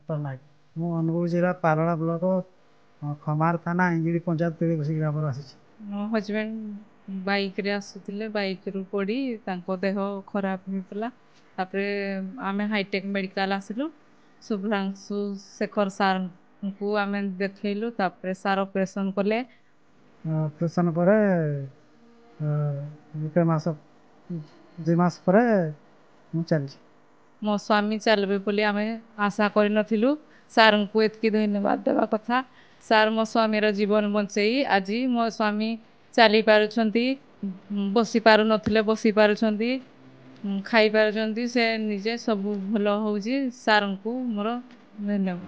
Doctor Nayak. ମୁଁ ଅନୁଗୁଳ ଜିଲ୍ଲା Parala block Khamar ଥାନା ଇଞ୍ଜିଳି ପଞ୍ଚାୟତ ତିଳିବସି ଗ୍ରାମରୁ ଆସିଛି। ମୋ ହଜବେଣ୍ଡ ବାଇକ୍ରେ ଆସୁଥିଲେ, ବାଇକ୍ରୁ ପଡ଼ି ତାଙ୍କ ଦେହ ଖରାପ ହେଇଥିଲା। ତାପରେ ଆମେ ହାଇଟେକ୍ ମେଡ଼ିକାଲ ଆସିଲୁ। ଶୁଭ୍ରାଂଶୁ ଶେଖର ସାର୍ଙ୍କୁ ଆମେ ଦେଖେଇଲୁ। ତାପରେ ସାର୍ ଅପରେସନ୍ କଲେ। ଅପରେସନ୍ ପରେ ଗୋଟେ ମାସ 2 ମାସ ପରେ ମୁଁ ଚାଲିଛି। ମୋ ସ୍ୱାମୀ ଚାଲିବେ ବୋଲି ଆମେ ଆଶା କରିନଥିଲୁ। ସାର୍ଙ୍କୁ ଏତିକି ଧନ୍ୟବାଦ ଦେବା କଥା। ସାର୍ ମୋ ସ୍ୱାମୀର ଜୀବନ ବଞ୍ଚେଇ ଆଜି ମୋ ସ୍ୱାମୀ ଚାଲି ପାରୁଛନ୍ତି, ବସି ପାରୁନଥିଲେ ବସି ପାରୁଛନ୍ତି, ଖାଇ ପାରୁଛନ୍ତି। ସେ ନିଜେ ସବୁ ଭଲ ହେଉଛି। ସାର୍ଙ୍କୁ ମୋର ଧନ୍ୟବାଦ।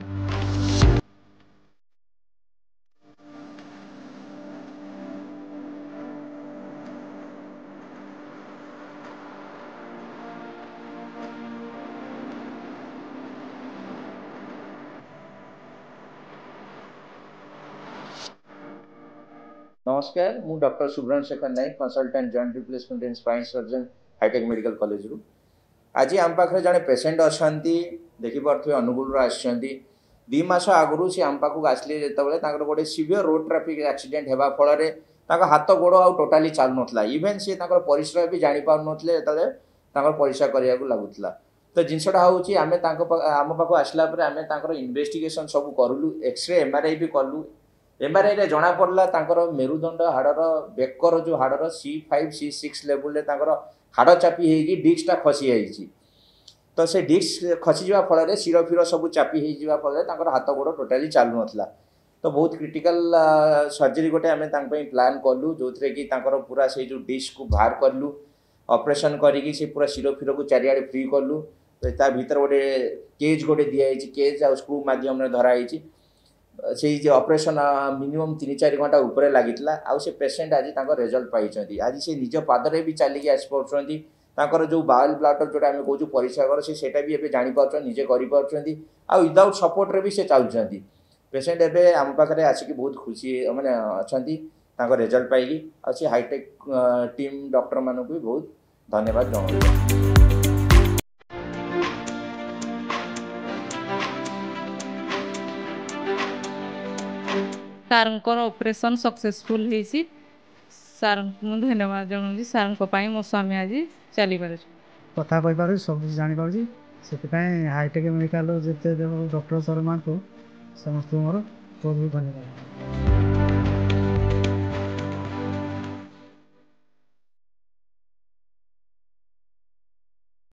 नमस्कार, मु doctor Shubhranshu Shekhar Nayak, consultant joint replacement and spine surgeon Hitech Medical College रु। आज आम पाखे जड़े पेसेंट अच्छा देखिपे अनुगुल आसछंती 2 मास आगु सी आम पाखक आसले जो गोटे सीवियर रोड ट्राफिक एक्सीडेंट होगा फल हाथ गोड़ आ टोटाली चलू ना। इवेन सी परिश्रम भी जानी पार नथिले परीक्षा करने लगुला। तो जिनसटा हूँ आम पाख आसला आम इन्वेस्टिगेशन सब करूँ, एक्सरे एमआरआई भी कलु। एमआरआई रे जना पड़ा मेरुदंड हाड़र बेकर जो हाड़र C5 C6 लेवल हाड़ चापी होगी डिस्कटा खसी जाइए। तो से डिस्क खसीजा फल शिर फिर सब चापी होगा फल हाथ गोड़ टोटाली चलू ना। तो बहुत क्रिटिकल सर्जरी गोटे आम प्लान कलु जो थे कि पूरा से जो डिस्क को बाहर कलु, ऑपरेशन करी से पूरा शिर फिर को चारिआडे फ्री कलु। तो भीतर गोटे केज गोटे दिखाई, केज आ स्क्रू मध्यम धराई से ऑपरेशन मिनिमम 3-4 घंटा ऊपर लगी आउ से पेशेंट आज रिजल्ट पाई। आज से निज पादरे भी चलिए आसी पार जो बाउल ब्लाडर जोटा आम कहूँ परीक्षा कर से भी एवं जापर निजे कर विदाउट सपोर्ट भी से चलुँच। पेशेंट एवं आम पाखे आसिक बहुत खुशी मैंने अच्छा रिजल्ट पाई। आ हाईटेक टीम डॉक्टर मानू भी बहुत धन्यवाद जनाऊँ। सार ऑपरेशन सक्सेसफुल होती। सार को धन्यवाद जनाऊँ। सार मो स्वामी आज चली पार कथा कहीपर सब जापर से हाईटेक मेडिकल जिते डॉक्टर सर मान को समस्त मोर बहुत बहुत धन्यवाद।